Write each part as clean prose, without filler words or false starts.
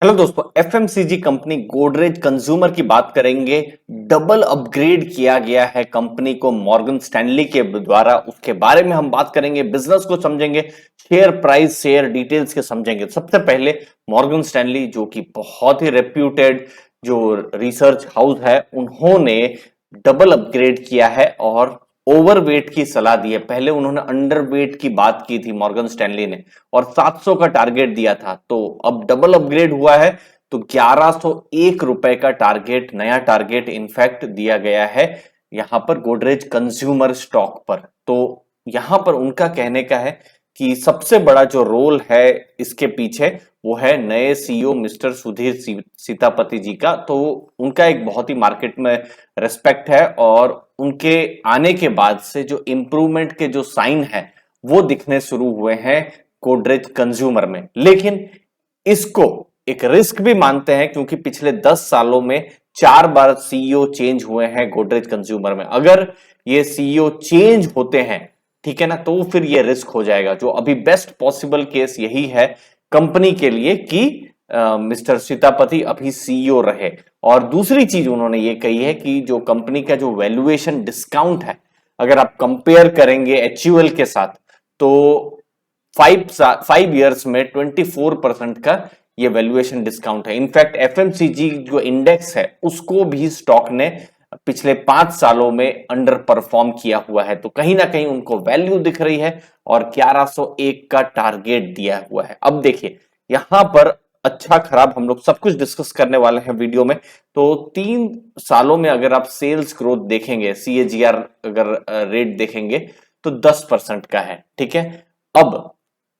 Hello दोस्तों, FMCG company Godrej consumer की बात करेंगे। डबल अपग्रेड किया गया है कंपनी को मॉर्गन स्टैनली के द्वारा। उसके बारे में हम बात करेंगे, बिजनेस को समझेंगे, शेयर प्राइस, शेयर डिटेल्स के समझेंगे। सबसे पहले मॉर्गन स्टैनली जो कि बहुत ही रेप्यूटेड जो रिसर्च हाउस है, उन्होंने डबल अपग्रेड किया है और ओवरवेट की सलाह दी है। पहले उन्होंने अंडरवेट की बात की थी मॉर्गन स्टैनली ने और 700 का टारगेट दिया था, तो अब डबल अपग्रेड हुआ है तो 1101 रुपए का टारगेट, नया टारगेट इनफैक्ट दिया गया है यहां पर गोदरेज कंज्यूमर स्टॉक पर। तो यहां पर उनका कहने का है कि सबसे बड़ा जो रोल है इसके पीछे वो है नए सीईओ मिस्टर सुधीर सीतापति जी का। तो उनका एक बहुत ही मार्केट में रेस्पेक्ट है और उनके आने के बाद से जो इंप्रूवमेंट के जो साइन है वो दिखने शुरू हुए हैं गोदरेज कंज्यूमर में। लेकिन इसको एक रिस्क भी मानते हैं क्योंकि पिछले 10 सालों में 4 बार सीईओ चेंज हुए हैं गोदरेज कंज्यूमर में। अगर ये सीईओ चेंज होते हैं, ठीक है ना, तो फिर ये रिस्क हो जाएगा। जो अभी बेस्ट पॉसिबल केस यही है कंपनी के लिए कि मिस्टर सीतापति अभी सीईओ रहे। और दूसरी चीज उन्होंने ये कही है कि जो कंपनी का जो वैल्यूएशन डिस्काउंट है, अगर आप कंपेयर करेंगे एचयूएल के साथ, तो 5 ईयर्स में 24% का ये वैल्यूएशन डिस्काउंट है। इनफैक्ट एफएमसीजी जो इंडेक्स है उसको भी स्टॉक ने पिछले 5 सालों में अंडर परफॉर्म किया हुआ है। तो कहीं ना कहीं उनको वैल्यू दिख रही है और 1101 का टारगेट दिया हुआ है। अब देखिए यहां पर अच्छा खराब हम लोग सब कुछ डिस्कस करने वाले हैं वीडियो में। तो 3 सालों में अगर आप सेल्स ग्रोथ देखेंगे, सीएजीआर अगर रेट देखेंगे तो 10% का है, ठीक है। अब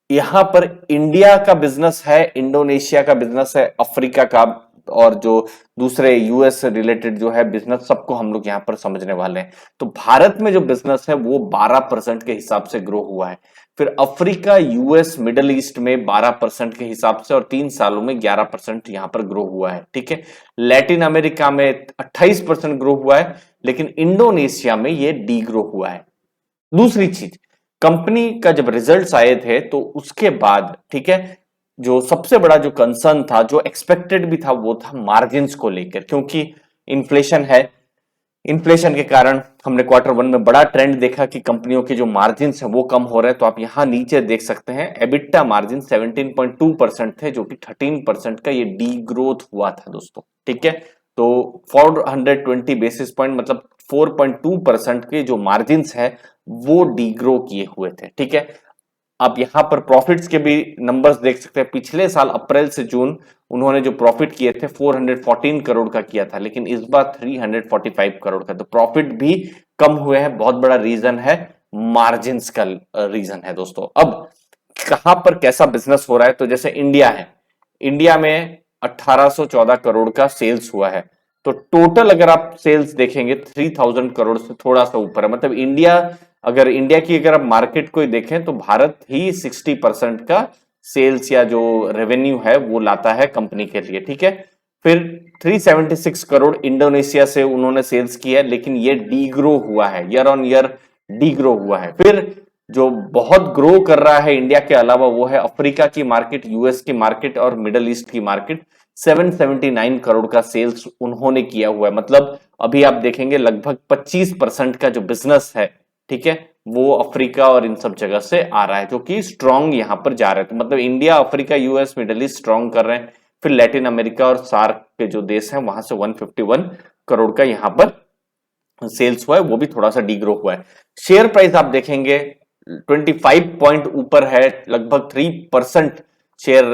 यहां पर इंडिया का बिजनेस है, इंडोनेशिया का बिजनेस है, अफ्रीका का और जो दूसरे यूएस से रिलेटेड जो है बिजनेस, सबको हम लोग यहां पर समझने वाले हैं। तो भारत में जो बिजनेस है वो 12% के हिसाब से ग्रो हुआ है। फिर अफ्रीका, यूएस, मिडल ईस्ट में 12% के हिसाब से और 3 सालों में 11% यहां पर ग्रो हुआ है, ठीक है। लैटिन अमेरिका में 28% ग्रो हुआ है, लेकिन इंडोनेशिया में ये डी ग्रो हुआ है। दूसरी चीज, कंपनी का जब रिजल्ट्स आए थे तो उसके बाद, ठीक है, जो सबसे बड़ा जो कंसर्न था, जो एक्सपेक्टेड भी था, वो था मार्जिन्स को लेकर। क्योंकि इन्फ्लेशन है, इन्फ्लेशन के कारण हमने क्वार्टर 1 में बड़ा ट्रेंड देखा कि कंपनियों के जो मार्जिन्स हैं वो कम हो रहे हैं। तो आप यहां नीचे देख सकते हैं एबिटा मार्जिन 17.2% थे, जो कि 13% का ये डी ग्रोथ हुआ था दोस्तों, ठीक है। तो 420 बेसिस पॉइंट मतलब 4.2% के जो मार्जिन्स है वो डी ग्रो किए हुए थे, ठीक है। आप यहां पर प्रॉफिट्स के भी नंबर्स देख सकते हैं। पिछले साल अप्रैल से जून उन्होंने जो प्रॉफिट किए थे 414 करोड़ का किया था, लेकिन इस बार 345 करोड़ का। तो प्रॉफिट भी कम हुए हैं। बहुत बड़ा रीजन है मार्जिन्स का, रीजन है दोस्तों। अब कहां पर कैसा बिजनेस हो रहा है, तो जैसे इंडिया है, इंडिया में 1814 करोड़ का सेल्स हुआ है। तो टोटल अगर आप सेल्स देखेंगे 3000 करोड़ से थोड़ा सा ऊपर है। मतलब इंडिया, अगर इंडिया की अगर आप मार्केट को देखें तो भारत ही 60% का सेल्स या जो रेवेन्यू है वो लाता है कंपनी के लिए, ठीक है। फिर 376 करोड़ इंडोनेशिया से उन्होंने सेल्स किया है, लेकिन ये डी ग्रो हुआ है, year on year D grow हुआ है। फिर जो बहुत ग्रो कर रहा है इंडिया के अलावा वो है अफ्रीका की मार्केट, यूएस की मार्केट और मिडल ईस्ट की मार्केट। 779 करोड़ का सेल्स उन्होंने किया हुआ है। मतलब अभी आप देखेंगे लगभग 25% का जो बिजनेस है, ठीक है, वो अफ्रीका और इन सब जगह से आ रहा है, जो कि स्ट्रांग यहां पर जा रहे थे। मतलब India, Africa, US, middle east strong कर रहे हैं। फिर लैटिन अमेरिका और सार्क के जो देश हैं वहां से 151 करोड़ का यहां पर सेल्स हुआ है, वो भी थोड़ा सा डीग्रो हुआ है। शेयर प्राइस आप देखेंगे 25 पॉइंट ऊपर है, लगभग 3% शेयर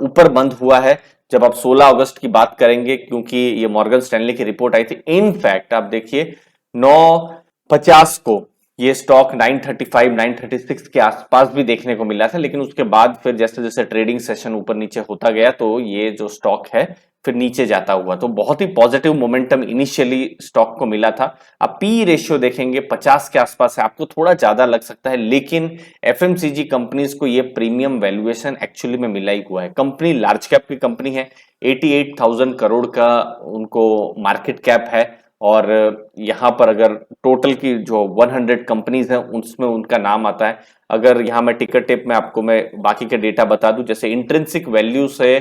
ऊपर बंद हुआ है जब आप 16 अगस्त की बात करेंगे, क्योंकि ये मॉर्गन स्टैनली की रिपोर्ट आई थी। इनफैक्ट आप देखिए 950 को ये स्टॉक 935 936 के आसपास भी देखने को मिला था, लेकिन उसके बाद फिर जैसे जैसे ट्रेडिंग सेशन ऊपर नीचे होता गया तो ये जो स्टॉक है फिर नीचे जाता हुआ। तो बहुत ही पॉजिटिव मोमेंटम इनिशियली स्टॉक को मिला था। आप पी रेशियो देखेंगे 50 के आसपास है, आपको थोड़ा ज्यादा लग सकता है, लेकिन एफएमसीजी कंपनीज को ये प्रीमियम वैल्यूएशन एक्चुअली में मिला ही हुआ है। कंपनी लार्ज कैप की कंपनी है, 88,000 करोड़ का उनको मार्केट कैप है। और यहां पर अगर टोटल की जो 100 कंपनीज हैं उसमें उनका नाम आता है। अगर यहां मैं टिकर टेप में आपको मैं बाकी के डेटा बता दूं, जैसे इंट्रिंसिक वैल्यू से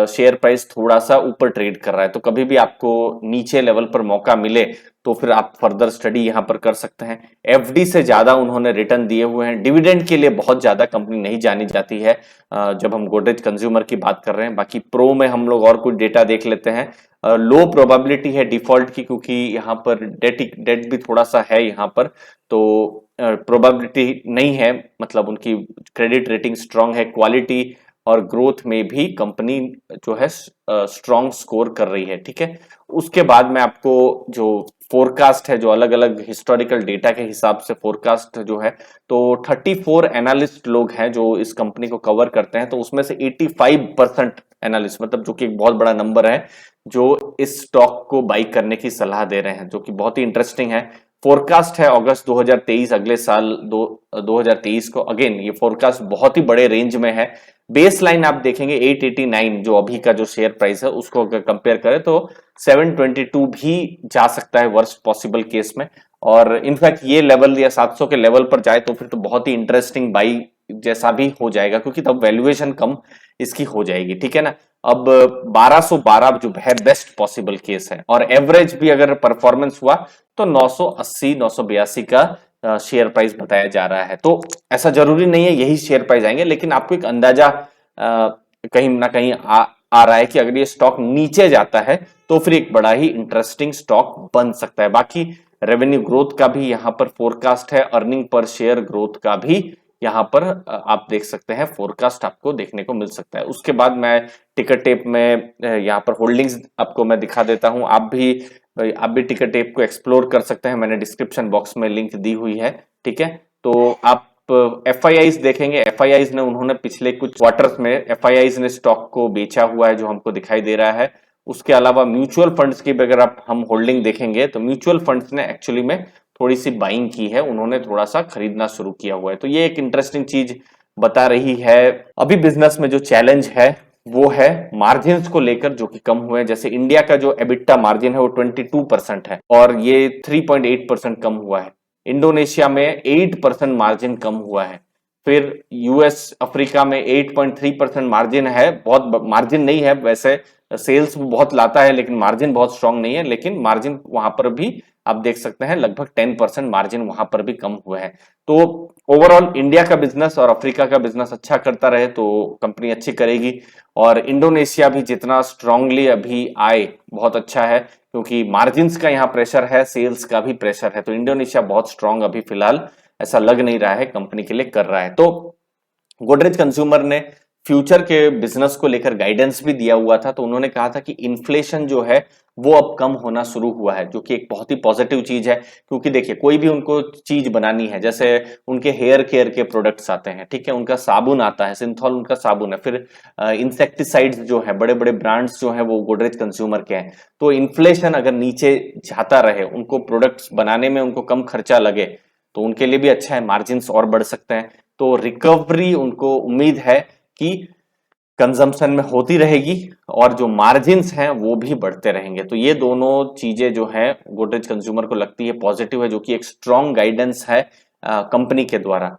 शेयर प्राइस थोड़ा सा ऊपर ट्रेड कर रहा है, तो कभी भी आपको नीचे लेवल पर मौका मिले तो फिर आप फर्दर स्टडी यहां पर कर सकते हैं। एफडी से ज्यादा उन्होंने रिटर्न दिए हुए हैं। डिविडेंड के लिए बहुत ज्यादा कंपनी नहीं जानी जाती है जब हम गोदरेज कंज्यूमर की बात कर रहे हैं। बाकी प्रो में हम लोग और कुछ डेटा देख लेते हैं। लो प्रोबेबिलिटी है डिफॉल्ट की, क्योंकि यहाँ पर डेट भी थोड़ा सा है यहाँ पर, तो प्रोबेबिलिटी नहीं है, मतलब उनकी क्रेडिट रेटिंग स्ट्रांग है। क्वालिटी और ग्रोथ में भी कंपनी जो है स्ट्रांग स्कोर कर रही है, ठीक है। उसके बाद में आपको जो फोरकास्ट है, जो अलग अलग हिस्टोरिकल डेटा के हिसाब से फोरकास्ट जो है, तो 34 एनालिस्ट लोग हैं जो इस कंपनी को कवर करते हैं, तो उसमें से 85% एनालिस्ट, मतलब जो कि एक बहुत बड़ा नंबर है, जो इस स्टॉक को बाई करने की सलाह दे रहे हैं, जो कि बहुत ही इंटरेस्टिंग है। फोरकास्ट है अगस्त 2023, अगले साल 2023 को। अगेन ये फोरकास्ट बहुत ही बड़े रेंज में है। बेस लाइन आप देखेंगे 889, जो अभी का जो शेयर प्राइस है उसको अगर कंपेयर करें तो 722 भी जा सकता है वर्स्ट पॉसिबल केस में। और इनफैक्ट ये लेवल या 700 के लेवल पर जाए तो फिर तो बहुत ही इंटरेस्टिंग बाई जैसा भी हो जाएगा, क्योंकि तब वैल्यूएशन कम इसकी हो जाएगी, ठीक है ना। अब 1212 जो है बेस्ट पॉसिबल केस है, और एवरेज भी अगर परफॉर्मेंस हुआ तो 980 982 का शेयर प्राइस बताया जा रहा है। तो ऐसा जरूरी नहीं है यही शेयर प्राइस आएंगे, लेकिन आपको एक अंदाजा कहीं ना कहीं आ रहा है कि अगर ये स्टॉक नीचे जाता है तो फिर एक बड़ा ही इंटरेस्टिंग स्टॉक बन सकता है। बाकी रेवेन्यू ग्रोथ का भी यहाँ पर फोरकास्ट है, अर्निंग पर शेयर ग्रोथ का भी यहाँ पर आप देख सकते हैं, फोरकास्ट आपको देखने को मिल सकता है। उसके बाद मैं टिकर टेप में यहाँ पर होल्डिंग्स आपको मैं दिखा देता हूं। आप भी टिकर टेप को एक्सप्लोर कर सकते हैं, मैंने डिस्क्रिप्शन बॉक्स में लिंक दी हुई है, ठीक है। तो आप एफआईआईज देखेंगे, एफआईआईज ने उन्होंने पिछले कुछ क्वार्टर्स में एफआईआईज ने स्टॉक को बेचा हुआ है, जो हमको दिखाई दे रहा है। उसके अलावा म्यूचुअल फंड्स की भी अगर आप हम होल्डिंग देखेंगे तो म्यूचुअल फंड्स ने एक्चुअली में थोड़ी सी बाइंग की है, उन्होंने थोड़ा सा खरीदना शुरू किया हुआ है। तो ये एक इंटरेस्टिंग चीज बता रही है। अभी बिजनेस में जो चैलेंज है वो है मार्जिन्स को लेकर, जो कि कम हुए हैं। जैसे इंडिया का जो एबिटा मार्जिन है वो 22% है और ये 3.8% कम हुआ है। इंडोनेशिया में 8% मार्जिन कम हुआ है। फिर यूएस अफ्रीका में 8.3% मार्जिन है, बहुत मार्जिन नहीं है वैसे, सेल्स बहुत लाता है लेकिन मार्जिन बहुत स्ट्रांग नहीं है, लेकिन मार्जिन वहां पर भी आप देख सकते हैं लगभग 10% मार्जिन वहां पर भी कम हुए हैं। तो ओवरऑल इंडिया का बिजनेस और अफ्रीका का बिजनेस अच्छा करता रहे तो कंपनी अच्छी करेगी। और इंडोनेशिया भी जितना स्ट्रांगली अभी आए बहुत अच्छा है, क्योंकि मार्जिन्स का यहाँ प्रेशर है, सेल्स का भी प्रेशर है। तो इंडोनेशिया बहुत स्ट्रांग अभी फिलहाल ऐसा लग नहीं रहा है कंपनी के लिए कर रहा है। तो गोदरेज कंज्यूमर ने फ्यूचर के बिजनेस को लेकर गाइडेंस भी दिया हुआ था, तो उन्होंने कहा था कि इन्फ्लेशन जो है वो अब कम होना शुरू हुआ है, जो कि एक बहुत ही पॉजिटिव चीज है। क्योंकि देखिए कोई भी उनको चीज बनानी है, जैसे उनके हेयर केयर के प्रोडक्ट्स आते हैं, ठीक है, उनका साबुन आता है, सिंथॉल उनका साबुन है, फिर इंसेक्टिसाइड्स जो है, बड़े बड़े ब्रांड्स जो है वो गोदरेज कंज्यूमर के हैं। तो इन्फ्लेशन अगर नीचे जाता रहे, उनको प्रोडक्ट्स बनाने में उनको कम खर्चा लगे, तो उनके लिए भी अच्छा है, मार्जिन और बढ़ सकते हैं। तो रिकवरी उनको उम्मीद है कि कंजम्पशन में होती रहेगी और जो मार्जिन्स हैं वो भी बढ़ते रहेंगे। तो ये दोनों चीजें जो है गोदरेज कंज्यूमर को लगती है पॉजिटिव है, जो कि एक स्ट्रॉन्ग गाइडेंस है कंपनी के द्वारा।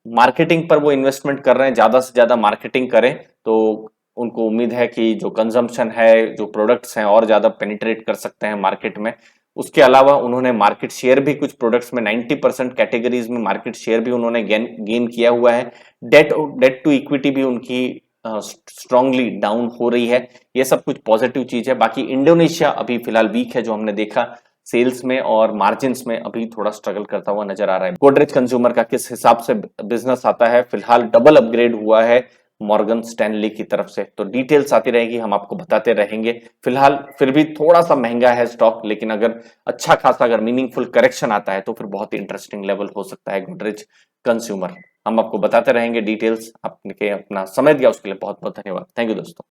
मार्केटिंग पर वो इन्वेस्टमेंट कर रहे हैं, ज्यादा से ज्यादा मार्केटिंग करें तो उनको उम्मीद है कि जो कंजम्पशन है, जो प्रोडक्ट्स हैं और ज्यादा पेनिट्रेट कर सकते हैं मार्केट में। उसके अलावा उन्होंने मार्केट शेयर भी कुछ प्रोडक्ट्स में 90% कैटेगरीज में मार्केट शेयर भी उन्होंने गेन किया हुआ है। डेट टू इक्विटी भी उनकी स्ट्रांगली डाउन हो रही है। ये सब कुछ पॉजिटिव चीज है। बाकी इंडोनेशिया अभी फिलहाल वीक है, जो हमने देखा सेल्स में और मार्जिन्स में अभी थोड़ा स्ट्रगल करता हुआ नजर आ रहा है। गोदरेज कंज्यूमर का किस हिसाब से बिजनेस आता है, फिलहाल डबल अपग्रेड हुआ है मॉर्गन स्टैनली की तरफ से, तो डिटेल्स आती रहेगी, हम आपको बताते रहेंगे। फिलहाल फिर भी थोड़ा सा महंगा है स्टॉक, लेकिन अगर अच्छा खासा अगर मीनिंगफुल करेक्शन आता है तो फिर बहुत ही इंटरेस्टिंग लेवल हो सकता है गोदरेज कंज्यूमर। हम आपको बताते रहेंगे डिटेल्स। आपने अपना समय दिया उसके लिए बहुत बहुत धन्यवाद। थैंक यू दोस्तों।